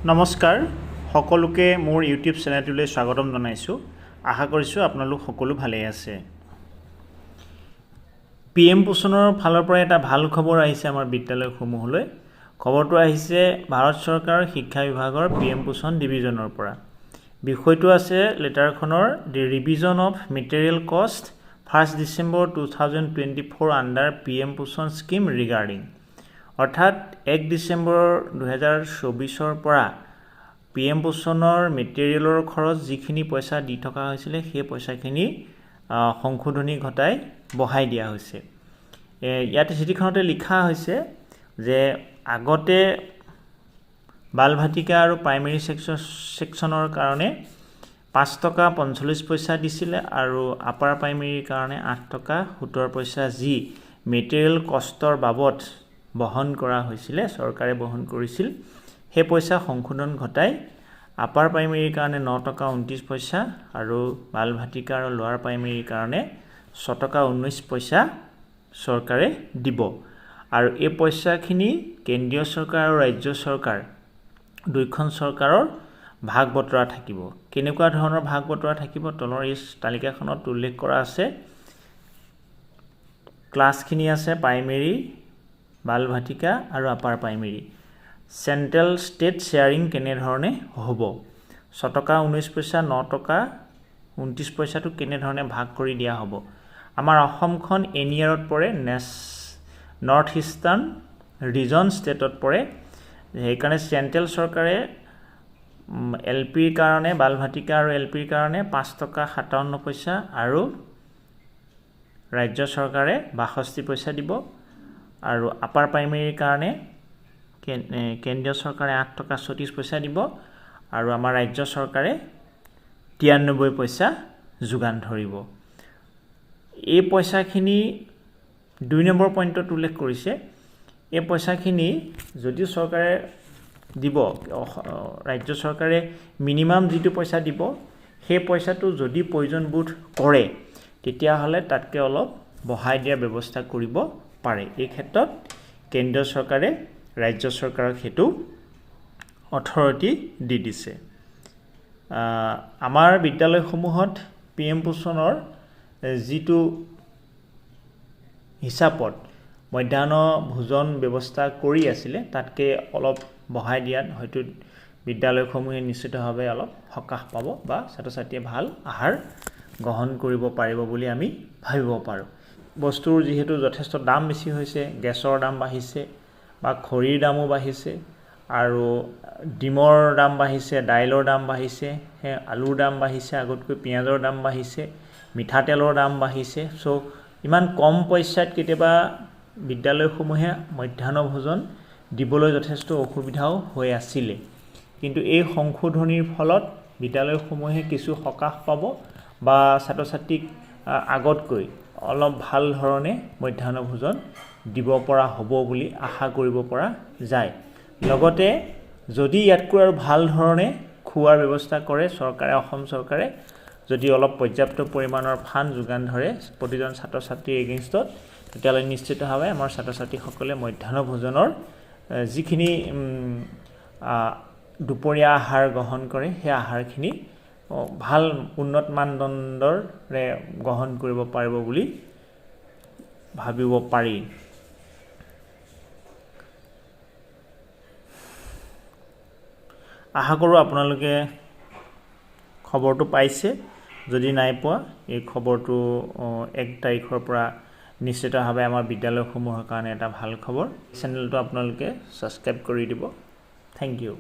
নমস্কাৰ সকলোকে মোৰ ইউটিউব চেনেলটোলৈ স্বাগতম জনাইছোঁ আশা কৰিছোঁ আপোনালোক সকলো ভালে আছে পিএম পোষণৰ ফালৰ পৰা এটা ভাল খবৰ আহিছে আমাৰ বিদ্যালয়সমূহলৈ খবৰটো আহিছে ভাৰত চৰকাৰৰ শিক্ষা বিভাগৰ পিএম পোষণ ডিভিজনৰ পৰা বিষয়টো আছে লেটাৰখনৰ দি ৰিভিজন অফ মেটেৰিয়েল কষ্ট 1 ডিসেম্বৰ 2024 আন্ডাৰ পিএম পোষণ স্কিম ৰিগাৰ্ডিং অৰ্থাৎ 1 ডিসেম্বৰ 2024 পৰা পিএম পোষণৰ মেটেৰিয়েলৰ খৰচ যিখিনি পইচা দি থকা হৈছিল সেই পইচাখিনি সংশোধনী ঘটাই বঢ়াই দিয়া হৈছে ইয়াতে চিঠিখনতে লিখা হৈছে যে আগতে বাল ভাটিকা আৰু প্ৰাইমেৰী সেকশনৰ কাৰণে 5 টকা 45 পইচা দিছিলে আৰু আপাৰ প্ৰাইমেৰীৰ কাৰণে 8 টকা 70 পইচা যি মেটেৰিয়েল কষ্টৰ বাবদ বহন কৰা হৈছিল চৰকাৰে বহন কৰিছিল হে পইচা সংশোধন ঘটাই আপাৰ প্ৰাইমেৰীৰ কাৰণে 9 টকা 29 পইচা আৰু বাল ভাটিকা আৰু লোৱাৰ প্ৰাইমেৰীৰ কাৰণে 6 টকা 19 পইচা চৰকাৰে দিব আৰু এই পইচাখিনি কেন্দ্ৰীয় চৰকাৰ আৰু ৰাজ্য চৰকাৰ দুইখন চৰকাৰৰ ভাগ বতৰা থাকিব কেনেকুৱা ধৰণৰ ভাগ বতৰা থাকিব তলৰ এই তালিকাখনত উল্লেখ কৰা আছে ক্লাছখিনি আছে প্ৰাইমেৰী বাল ভাটিকা আৰু upper primary central state sharing কেনে ধৰণে হ'ব 6 টকা 19 পইচা 9 টকা 29 পইচাটো কেনে ধৰণে ভাগ কৰি দিয়া হ'ব আমাৰ অসমখন এনিয়াৰত পৰে নৰ্থ ইষ্টাৰ্ণ ৰিজন ষ্টেটত পৰে সেইকাৰণে সেন্ট্ৰেল চৰকাৰে এলপিৰ কাৰণে বাল ভাটিকা আৰু এলপিৰ কাৰণে 5 টকা 57 পইচা আৰু ৰাজ্য চৰকাৰে 62 পইচা দিব আৰু আপাৰ প্ৰাইমেৰীৰ কাৰণে কেন্দ্ৰীয় চৰকাৰে 8 টকা 34 পইচা দিব আৰু আমাৰ ৰাজ্য চৰকাৰে 93 পইচা যোগান ধৰিব এই পইচাখিনি 2 নম্বৰ পইণ্টত উল্লেখ কৰিছে এই পইচাখিনি যদি চৰকাৰে দিব ৰাজ্য চৰকাৰে মিনিমাম যিটো পইচা দিব সেই পইচাটো যদি প্ৰয়োজন বোধ কৰে তেতিয়া হলে তাতকে অলপ বঢ়াই দিয়া ব্যৱস্থা কৰিব পাৰে এই ক্ষেত্ৰত কেন্দ্ৰীয় চৰকাৰে ৰাজ্য চৰকাৰক হেতু অথৰিটি দি দিছে আমাৰ বিদ্যালয়সমূহত পিএম পোষণৰ যিটো হিচাপত মধ্যাহ্ন ভোজন ব্যৱস্থা কৰি আছিল তাতকে অলপ বঢ়াই দিয়াত হয়তো বিদ্যালয়সমূহে নিশ্চিতভাৱে অলপ সকাহ পাব বা ছাত্ৰ-ছাত্ৰীয়ে ভাল আহাৰ গ্ৰহণ কৰিব পাৰিব বুলি আমি ভাবিব পাৰোঁ বস্তুৰ যেহেতু যথেষ্ট দাম বেছি হৈছে গেছৰ দাম বাঢ়িছে বা খৰিৰ দামো বাঢ়িছে আৰু ডিমৰ দাম বাঢ়িছে দাইলৰ দাম বাঢ়িছে আলুৰ দাম বাঢ়িছে আগতকৈ পিঁয়াজৰ দাম বাঢ়িছে মিঠাতেলৰ দাম বাঢ়িছে সো ইমান কম পইচাত কেতিয়াবা বিদ্যালয়সমূহে মধ্যাহ্ন ভোজন দিবলৈ যথেষ্ট অসুবিধাও হৈ আছিল কিন্তু এই সংশোধনীৰ ফলত বিদ্যালয়সমূহে কিছু সকাহ পাব বা ছাত্ৰ-ছাত্ৰীক আগতকৈ অলপ ভাল ধৰণে মধ্যাহ্ন ভোজন দিব পৰা হ'ব বুলি আশা কৰিব পৰা যায় লগতে যদি ইয়াতকৈ আৰু ভাল ধৰণে খোৱাৰ ব্যৱস্থা কৰে চৰকাৰে অসম চৰকাৰে যদি অলপ পৰ্যাপ্ত পৰিমাণৰ ফাণ্ড যোগান ধৰে প্ৰতিজন ছাত্ৰ-ছাত্ৰীৰ এগেইনষ্টত তেতিয়ালৈ নিশ্চিতভাৱে আমাৰ ছাত্ৰ-ছাত্ৰীসকলে মধ্যাহ্ন ভোজনৰ যিখিনি দুপৰীয়া আহাৰ গ্ৰহণ কৰে সেই আহাৰখিনি ভাল উন্নত মানদণ্ডৰে গ্ৰহণ কৰিব পাৰিব বুলি ভাবিব পাৰি আশা কৰোঁ আপোনালোকে খবৰটো পাইছে যদি নাই পোৱা এই খবৰটো 1 তাৰিখৰ পৰা নিশ্চিতভাৱে আমাৰ বিদ্যালয়সমূহৰ কাৰণে এটা ভাল খবৰ চেনেলটো আপোনালোকে সাবস্ক্ৰাইব কৰি দিব থ্যাংক ইউ